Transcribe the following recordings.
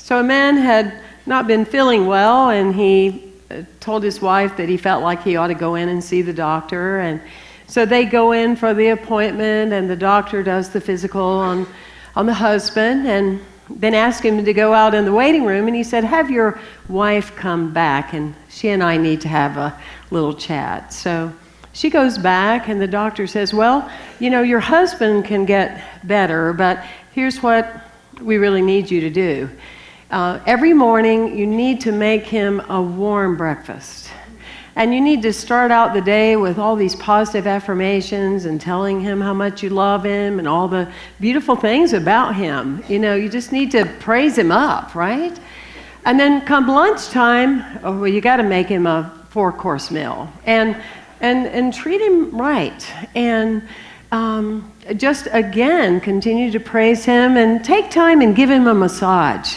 So a man had not been feeling well, and he told his wife that he felt like he ought to go in and see the doctor. And so they go in for the appointment, and the doctor does the physical on the husband, and then asked him to go out in the waiting room, and he said, have your wife come back, and she and I need to have a little chat. So she goes back, and the doctor says, well, your husband can get better, but here's what we really need you to do. Every morning, you need to make him a warm breakfast. And you need to start out the day with all these positive affirmations and telling him how much you love him and all the beautiful things about him. You just need to praise him up, right? And then come lunchtime, you got to make him a 4-course meal and treat him right. And just again, continue to praise him and take time and give him a massage.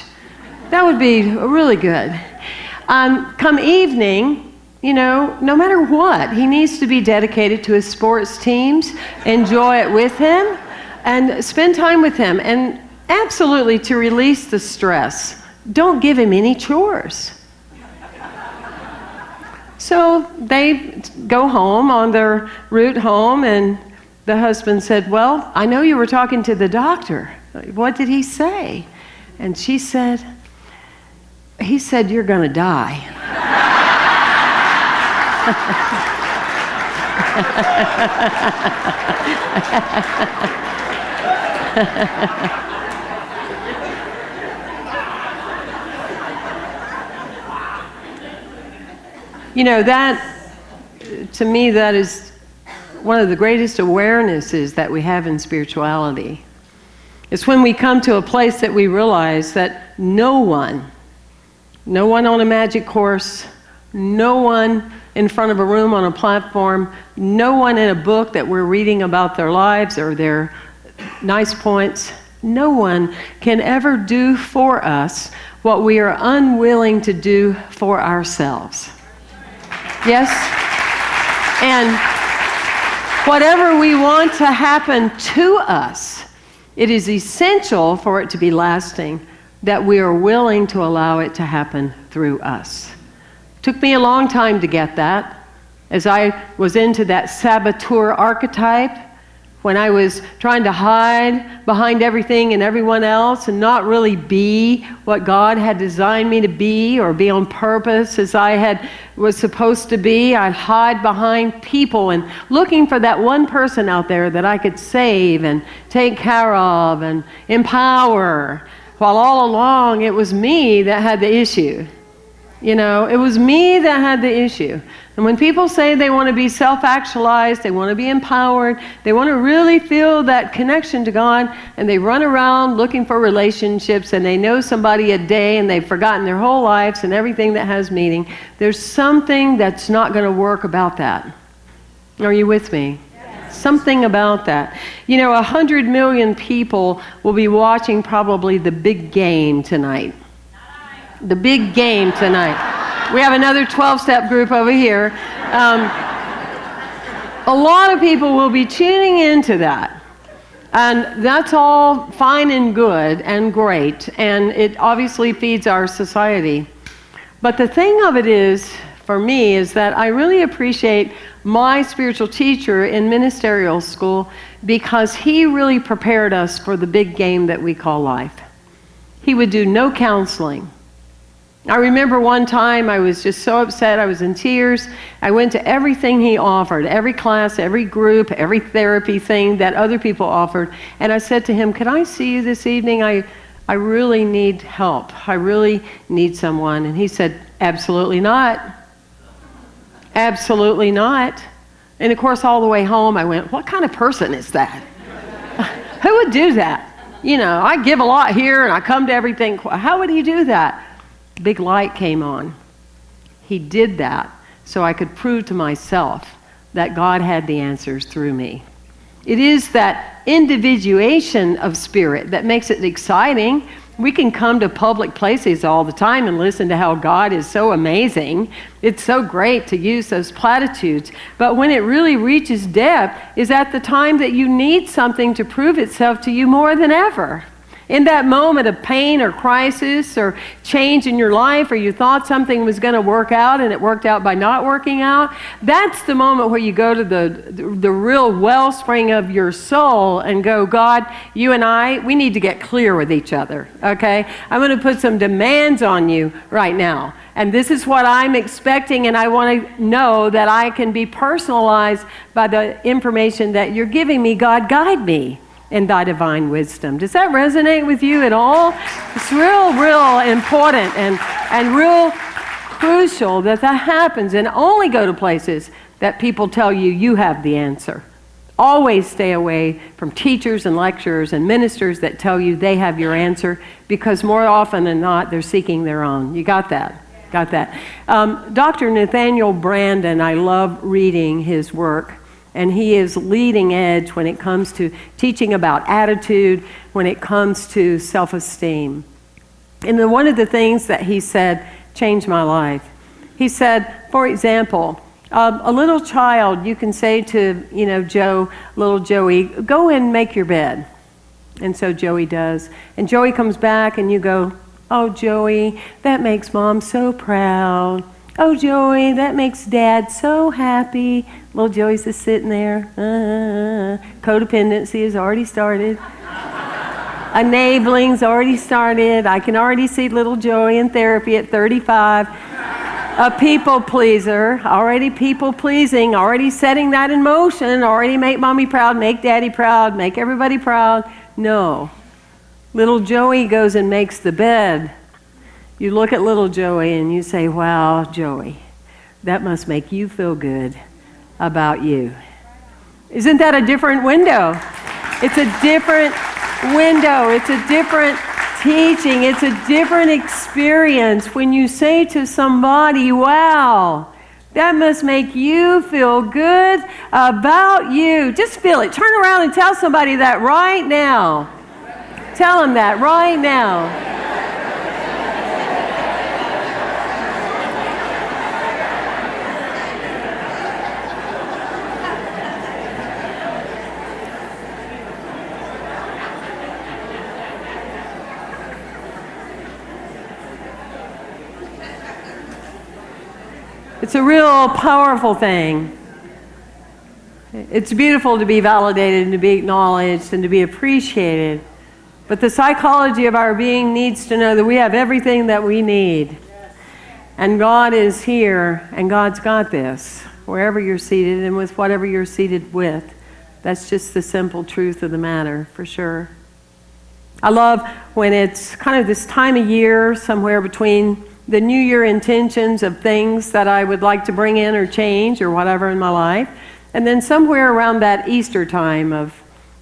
That would be really good. Come evening, no matter what, he needs to be dedicated to his sports teams, enjoy it with him, and spend time with him. And absolutely to release the stress, don't give him any chores. So they go home on their route home, and the husband said, well, I know you were talking to the doctor. What did he say? And she said, he said, you're going to die. That, to me, that is one of the greatest awarenesses that we have in spirituality. It's when we come to a place that we realize that no one on a magic course, no one in front of a room on a platform, no one in a book that we're reading about their lives or their nice points, no one can ever do for us what we are unwilling to do for ourselves. Yes? And whatever we want to happen to us, it is essential for it to be lasting that we are willing to allow it to happen through us. Took me a long time to get that, as I was into that saboteur archetype, when I was trying to hide behind everything and everyone else and not really be what God had designed me to be or be on purpose as I was supposed to be. I'd hide behind people and looking for that one person out there that I could save and take care of and empower, while all along it was me that had the issue. It was me that had the issue. And when people say they want to be self-actualized, they want to be empowered, they want to really feel that connection to God, and they run around looking for relationships, and they know somebody a day, and they've forgotten their whole lives and everything that has meaning, there's something that's not going to work about that. Are you with me? Yes. Something about that. 100 million people will be watching probably the big game tonight. The big game tonight. We have another 12-step group over here. A lot of people will be tuning into that. And that's all fine and good and great. And it obviously feeds our society. But the thing of it is, for me, is that I really appreciate my spiritual teacher in ministerial school because he really prepared us for the big game that we call life. He would do no counseling. I remember one time I was just so upset, I was in tears. I went to everything he offered, every class, every group, every therapy thing that other people offered, and I said to him, "Can I see you this evening? I really need help. I really need someone." And he said, "Absolutely not. Absolutely not." And of course, all the way home, I went, "What kind of person is that? Who would do that? I give a lot here and I come to everything. How would he do that?" Big light came on. He did that so I could prove to myself that God had the answers through me. It is that individuation of spirit that makes it exciting. We can come to public places all the time and listen to how God is so amazing. It's so great to use those platitudes. But when it really reaches depth is at the time that you need something to prove itself to you more than ever. In that moment of pain or crisis or change in your life, or you thought something was going to work out and it worked out by not working out, that's the moment where you go to the real wellspring of your soul and go, God, you and I, we need to get clear with each other, okay? I'm going to put some demands on you right now. And this is what I'm expecting, and I want to know that I can be personalized by the information that you're giving me. God, guide me in thy divine wisdom. Does that resonate with you at all? It's real important and real crucial that happens, and only go to places that people tell you you have the answer. Always stay away from teachers and lecturers and ministers that tell you they have your answer, because more often than not, they're seeking their own. You got that? Got that. Dr. Nathaniel Branden, I love reading his work, and he is leading edge when it comes to teaching about attitude, when it comes to self-esteem. And then one of the things that he said changed my life. He said, for example, a little child, you can say to, little Joey, go and make your bed. And so Joey does. And Joey comes back and you go, oh, Joey, that makes Mom so proud. Oh, Joey, that makes Dad so happy. Little Joey's just sitting there. Codependency has already started. Enabling's already started. I can already see little Joey in therapy at 35. A people pleaser, already people pleasing, already setting that in motion, already make Mommy proud, make Daddy proud, make everybody proud. No. Little Joey goes and makes the bed. You look at little Joey and you say, wow, Joey, that must make you feel good about you. Isn't that a different window? It's a different window. It's a different teaching. It's a different experience when you say to somebody, wow, that must make you feel good about you. Just feel it. Turn around and tell somebody that right now. Tell them that right now. It's a real powerful thing. It's beautiful to be validated and to be acknowledged and to be appreciated. But the psychology of our being needs to know that we have everything that we need. And God is here, and God's got this, wherever you're seated and with whatever you're seated with. That's just the simple truth of the matter, for sure. I love when it's kind of this time of year, somewhere between the New Year intentions of things that I would like to bring in or change or whatever in my life, and then somewhere around that Easter time of,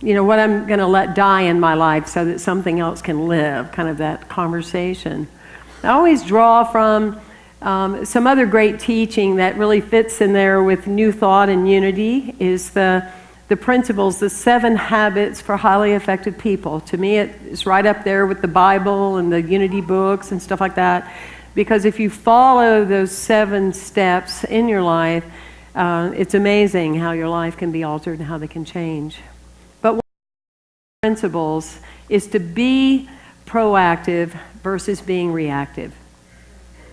what I'm going to let die in my life so that something else can live, kind of that conversation. I always draw from some other great teaching that really fits in there with New Thought and Unity is the principles, the 7 habits for highly effective people. To me, it's right up there with the Bible and the Unity books and stuff like that. Because if you follow those 7 steps in your life, it's amazing how your life can be altered and how they can change. But one of the principles is to be proactive versus being reactive.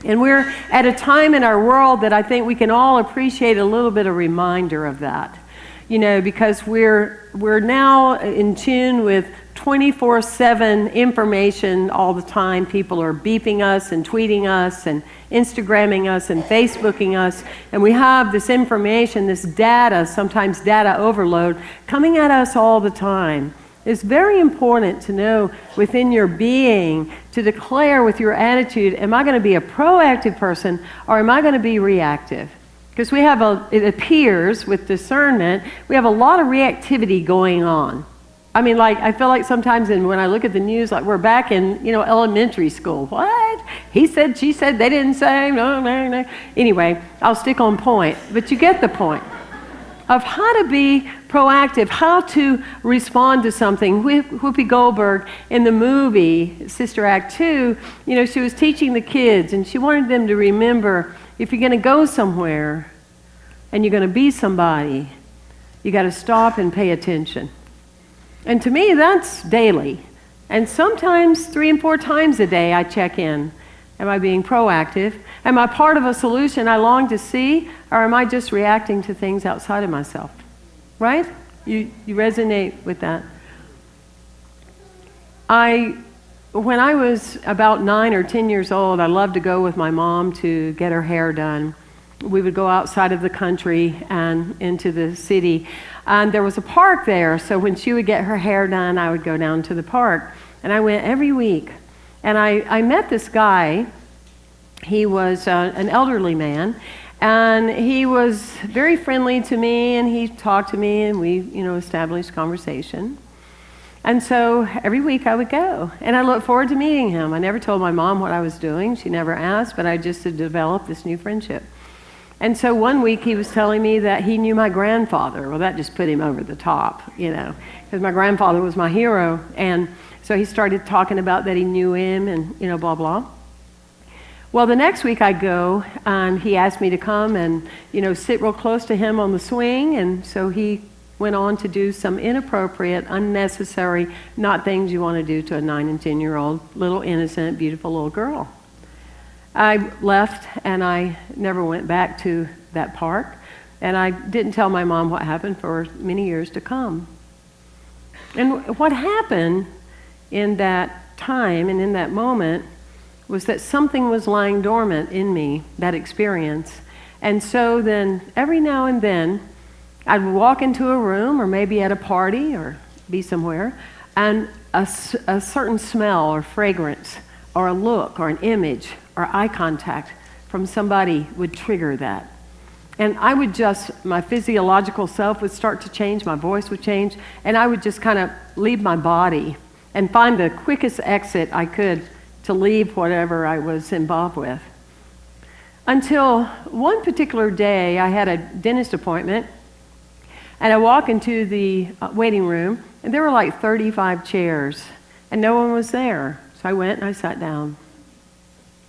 And we're at a time in our world that I think we can all appreciate a little bit of reminder of that. Because we're now in tune with 24/7 information all the time. People are beeping us and tweeting us and Instagramming us and Facebooking us. And we have this information, this data, sometimes data overload, coming at us all the time. It's very important to know within your being, to declare with your attitude, am I going to be a proactive person or am I going to be reactive? Because it appears with discernment, we have a lot of reactivity going on. I feel like sometimes when I look at the news, like we're back in, elementary school. What? He said, she said, they didn't say, no. Anyway, I'll stick on point. But you get the point of how to be proactive, how to respond to something. Whoopi Goldberg in the movie, Sister Act 2, she was teaching the kids, and she wanted them to remember, if you're going to go somewhere and you're going to be somebody, you got to stop and pay attention. And to me, that's daily. And sometimes 3 and 4 times a day I check in. Am I being proactive? Am I part of a solution I long to see, or am I just reacting to things outside of myself? Right? You resonate with that. When I was about 9 or 10 years old, I loved to go with my mom to get her hair done. We would go outside of the country and into the city. And there was a park there, so when she would get her hair done, I would go down to the park. And I went every week. And I met this guy. He was an elderly man, and he was very friendly to me, and he talked to me, and we, established conversation. And so every week I would go, and I looked forward to meeting him. I never told my mom what I was doing. She never asked, but I just had developed this new friendship. And so one week he was telling me that he knew my grandfather. Well, that just put him over the top, because my grandfather was my hero. And so he started talking about that he knew him and, blah, blah. Well, the next week I go, and he asked me to come and, sit real close to him on the swing. And so he went on to do some inappropriate, unnecessary, not things you want to do to a 9 and 10-year-old little innocent, beautiful little girl. I left, and I never went back to that park, and I didn't tell my mom what happened for many years to come. And what happened in that time and in that moment was that something was lying dormant in me, that experience. And so then every now and then I'd walk into a room or maybe at a party or be somewhere, and a certain smell or fragrance or a look or an image or eye contact from somebody would trigger that. And I would my physiological self would start to change, my voice would change, and I would just kind of leave my body and find the quickest exit I could to leave whatever I was involved with. Until one particular day, I had a dentist appointment, and I walk into the waiting room, and there were like 35 chairs, and no one was there. So I went and I sat down.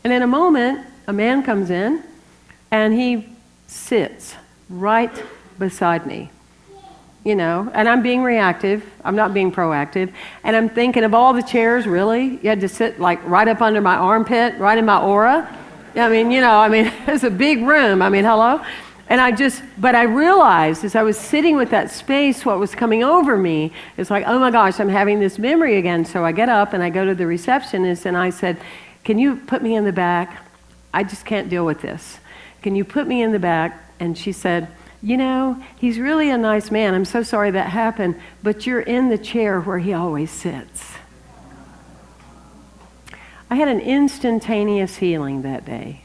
And in a moment, a man comes in, and he sits right beside me. And I'm being reactive. I'm not being proactive. And I'm thinking of all the chairs, really? You had to sit like right up under my armpit, right in my aura? It's a big room. Hello? And but I realized as I was sitting with that space, what was coming over me, it's like, oh my gosh, I'm having this memory again. So I get up and I go to the receptionist and I said, can you put me in the back? I just can't deal with this. Can you put me in the back? And she said, he's really a nice man. I'm so sorry that happened, but you're in the chair where he always sits. I had an instantaneous healing that day.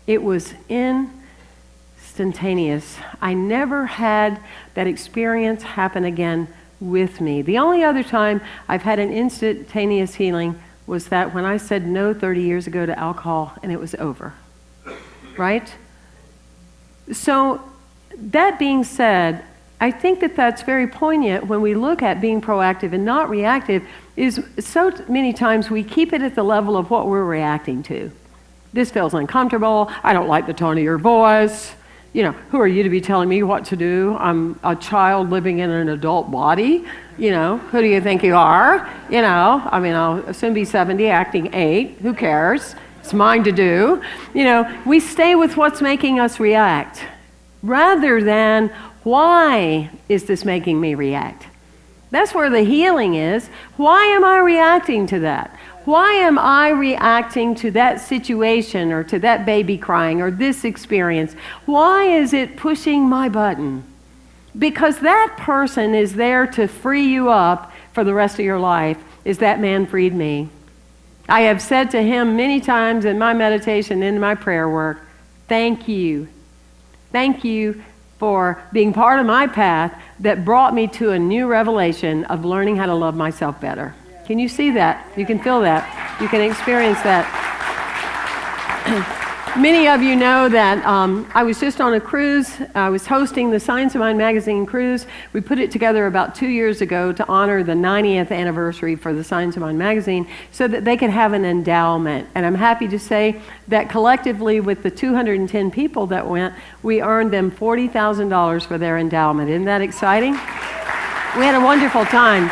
It was instantaneous. I never had that experience happen again with me. The only other time I've had an instantaneous healing was that when I said no 30 years ago to alcohol, and it was over. Right? So, that being said, I think that that's very poignant when we look at being proactive and not reactive, is so many times we keep it at the level of what we're reacting to. This feels uncomfortable. I don't like the tone of your voice. Who are you to be telling me what to do? I'm a child living in an adult body. Who do you think you are? I'll soon be 70, acting 8. Who cares? It's mine to do. We stay with what's making us react rather than why is this making me react? That's where the healing is. Why am I reacting to that? Why am I reacting to that situation or to that baby crying or this experience? Why is it pushing my button? Because that person is there to free you up for the rest of your life, as that man freed me. I have said to him many times in my meditation, in my prayer work, thank you. Thank you for being part of my path that brought me to a new revelation of learning how to love myself better. Can you see that? You can feel that. You can experience that. Many of you know that I was just on a cruise. I was hosting the Science of Mind magazine cruise. We put it together about 2 years ago to honor the 90th anniversary for the Science of Mind magazine so that they could have an endowment. And I'm happy to say that collectively with the 210 people that went, we earned them $40,000 for their endowment. Isn't that exciting? We had a wonderful time.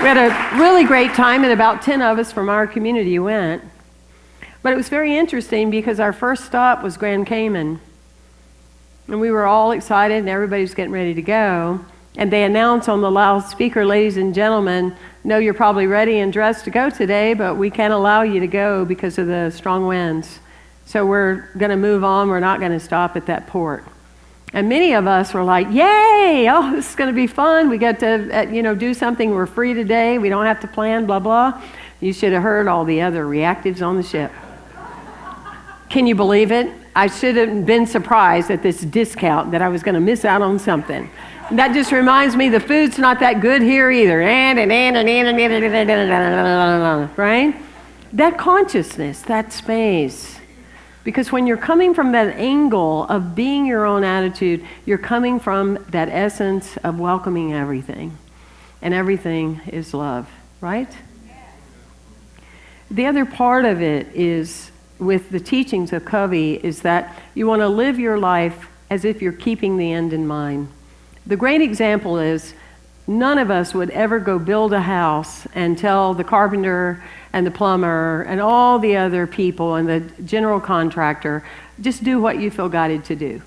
We had a really great time, and about 10 of us from our community went. But it was very interesting because our first stop was Grand Cayman. And we were all excited, and everybody was getting ready to go. And they announced on the loudspeaker, ladies and gentlemen, no, you're probably ready and dressed to go today, but we can't allow you to go because of the strong winds. So we're going to move on. We're not going to stop at that port. And many of us were like, yay, oh, this is going to be fun. We get to, do something. We're free today. We don't have to plan, blah, blah. You should have heard all the other reactives on the ship. Can you believe it? I should have been surprised at this discount that I was going to miss out on something. And that just reminds me the food's not that good here either. Right? That consciousness, that space. Because when you're coming from that angle of being your own attitude, you're coming from that essence of welcoming everything. And everything is love, right? The other part of it is, with the teachings of Covey, is that you want to live your life as if you're keeping the end in mind. The great example is, none of us would ever go build a house and tell the carpenter and the plumber and all the other people and the general contractor, just do what you feel guided to do.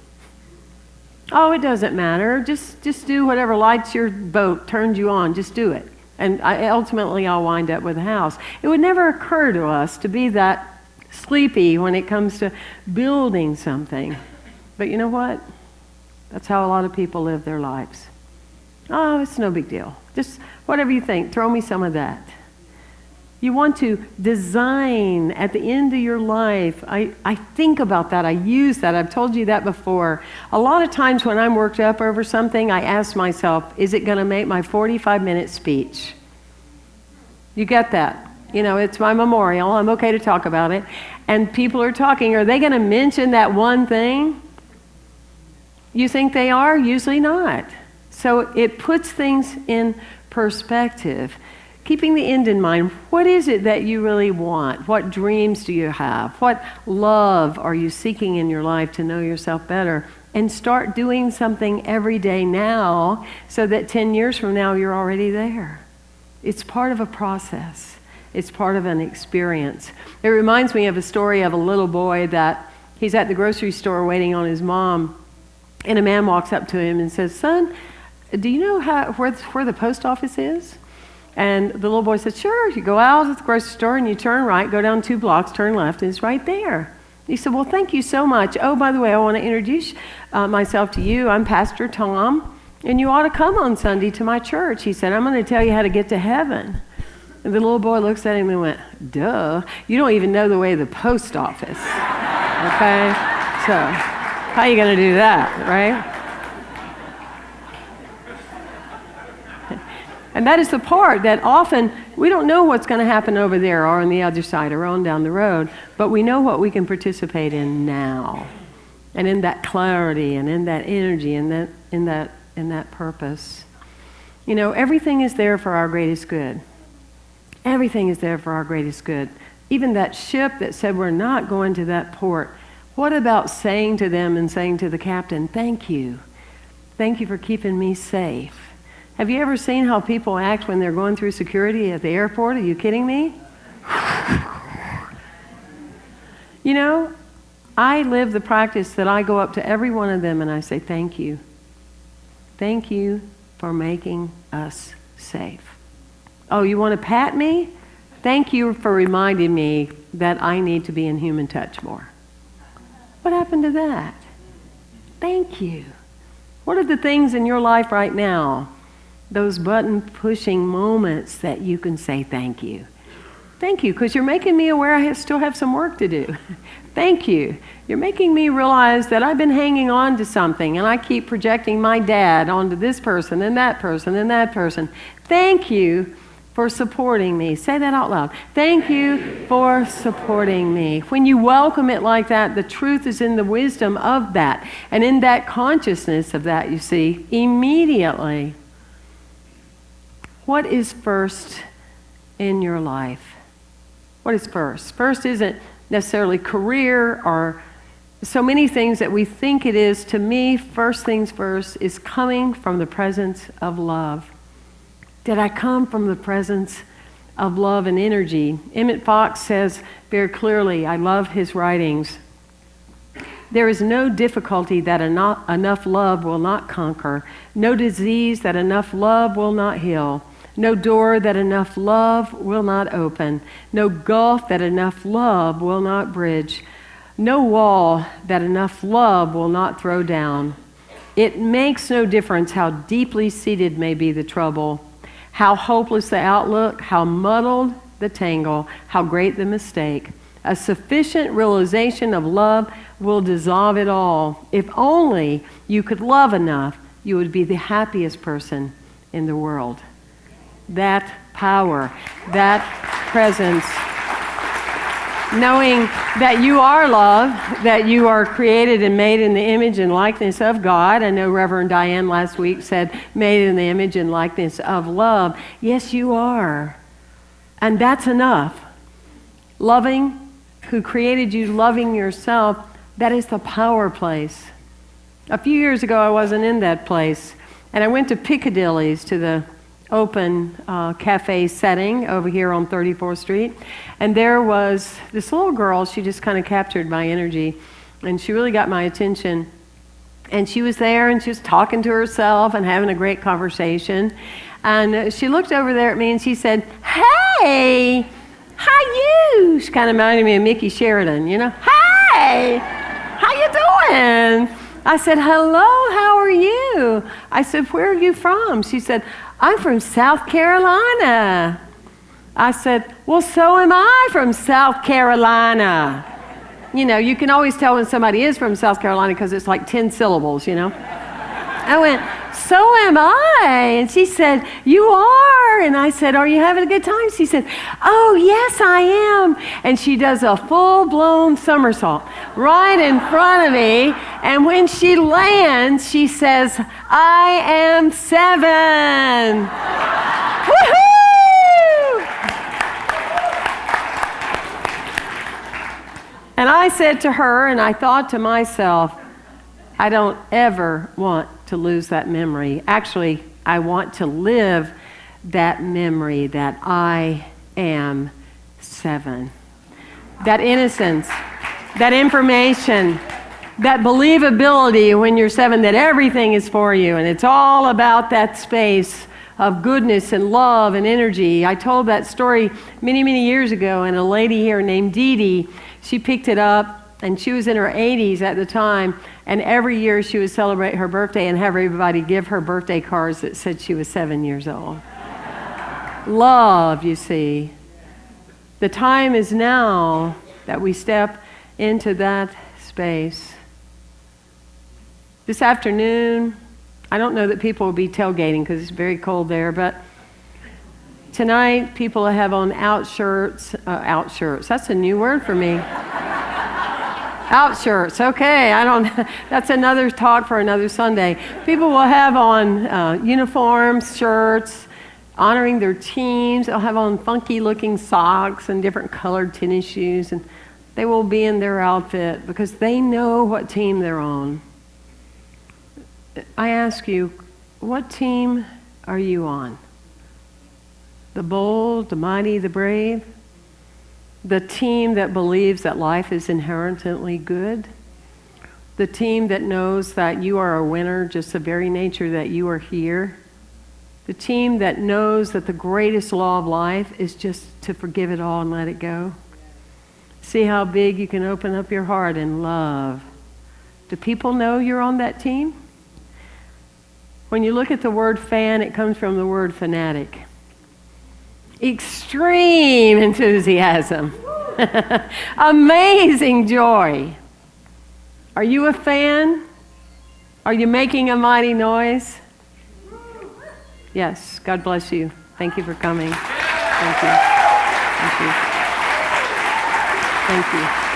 Oh, it doesn't matter. Just do whatever lights your boat, turns you on. Just do it. And ultimately, I'll wind up with a house. It would never occur to us to be that sleepy when it comes to building something. But you know what? That's how a lot of people live their lives. Oh, it's no big deal. Just whatever you think, throw me some of that. You want to design at the end of your life. I think about that. I use that. I've told you that before. A lot of times when I'm worked up over something, I ask myself, is it going to make my 45-minute speech? You get that? It's my memorial. I'm okay to talk about it. And people are talking. Are they going to mention that one thing? You think they are? Usually not. So it puts things in perspective. Keeping the end in mind, what is it that you really want? What dreams do you have? What love are you seeking in your life to know yourself better? And start doing something every day now so that 10 years from now you're already there. It's part of a process. It's part of an experience. It reminds me of a story of a little boy that he's at the grocery store waiting on his mom. And a man walks up to him and says, son, do you know where the post office is? And the little boy said, sure. You go out at the grocery store and you turn right, go down 2 blocks, turn left, and it's right there. He said, well, thank you so much. Oh, by the way, I want to introduce myself to you. I'm Pastor Tom, and you ought to come on Sunday to my church. He said, I'm going to tell you how to get to heaven. And the little boy looks at him and went, duh, you don't even know the way to the post office. Okay? So how are you going to do that, right? And that is the part that often we don't know what's going to happen over there or on the other side or on down the road, but we know what we can participate in now. And in that clarity and in that energy and in that purpose. Everything is there for our greatest good. Everything is there for our greatest good. Even that ship that said we're not going to that port. What about saying to them and saying to the captain, thank you. Thank you for keeping me safe. Have you ever seen how people act when they're going through security at the airport? Are you kidding me? I live the practice that I go up to every one of them and I say, thank you. Thank you for making us safe. Oh, you want to pat me? Thank you for reminding me that I need to be in human touch more. What happened to that? Thank you. What are the things in your life right now, those button-pushing moments that you can say thank you? Thank you, because you're making me aware I still have some work to do. Thank you. You're making me realize that I've been hanging on to something, and I keep projecting my dad onto this person and that person and that person. Thank you for supporting me. Say that out loud. Thank you for supporting me. When you welcome it like that, the truth is in the wisdom of that. And in that consciousness of that, you see, immediately, what is first in your life? What is first? First isn't necessarily career or so many things that we think it is. To me, first things first is coming from the presence of love. Did I come from the presence of love and energy? Emmett Fox says very clearly, I love his writings, there is no difficulty that enough love will not conquer, no disease that enough love will not heal, no door that enough love will not open, no gulf that enough love will not bridge, no wall that enough love will not throw down. It makes no difference how deeply seated may be the trouble, how hopeless the outlook, how muddled the tangle, how great the mistake. A sufficient realization of love will dissolve it all. If only you could love enough, you would be the happiest person in the world. That power, that presence, knowing that you are love, that you are created and made in the image and likeness of God. I know Reverend Diane last week said, made in the image and likeness of love. Yes, you are. And that's enough. Loving who created you, loving yourself, that is the power place. A few years ago, I wasn't in that place. And I went to Piccadilly's, to the open cafe setting over here on 34th Street. And there was this little girl. She just kind of captured my energy. And she really got my attention. And she was there, and she was talking to herself and having a great conversation. And she looked over there at me, and she said, "Hey, how you?" She kind of reminded me of Mickey Sheridan, you know. "Hey, how you doing?" I said, "Hello, how are you?" I said, "Where are you from?" She said, "I'm from South Carolina." I said, "Well, so am I from South Carolina." You know, you can always tell when somebody is from South Carolina because it's like 10 syllables, you know. I went, "So am I." And she said, "You are?" And I said, "Are you having a good time?" She said, "Oh, yes, I am." And she does a full-blown somersault right in front of me. And when she lands, she says, "I am 7. Woohoo! And I said to her, and I thought to myself, I don't ever want to lose that memory. Actually, I want to live that memory that I am 7. That innocence, that information, that believability when you're 7, that everything is for you. And it's all about that space of goodness and love and energy. I told that story many, many years ago, and a lady here named Dee Dee, she picked it up. And she was in her 80s at the time, and every year she would celebrate her birthday and have everybody give her birthday cards that said she was 7 years old. Love, you see. The time is now that we step into that space. This afternoon, I don't know that people will be tailgating because it's very cold there, but tonight people have on out shirts. That's a new word for me. Out shirts, okay, that's another talk for another Sunday. People will have on uniforms, shirts, honoring their teams. They'll have on funky looking socks and different colored tennis shoes, and they will be in their outfit because they know what team they're on. I ask you, what team are you on? The bold, the mighty, the brave? The team that believes that life is inherently good? The team that knows that you are a winner, just the very nature that you are here? The team that knows that the greatest law of life is just to forgive it all and let it go? See how big you can open up your heart and love. Do people know you're on that team? When you look at the word fan, it comes from the word fanatic. Extreme enthusiasm. Amazing joy. Are you a fan? Are you making a mighty noise? Yes, God bless you. Thank you for coming. Thank you. Thank you. Thank you.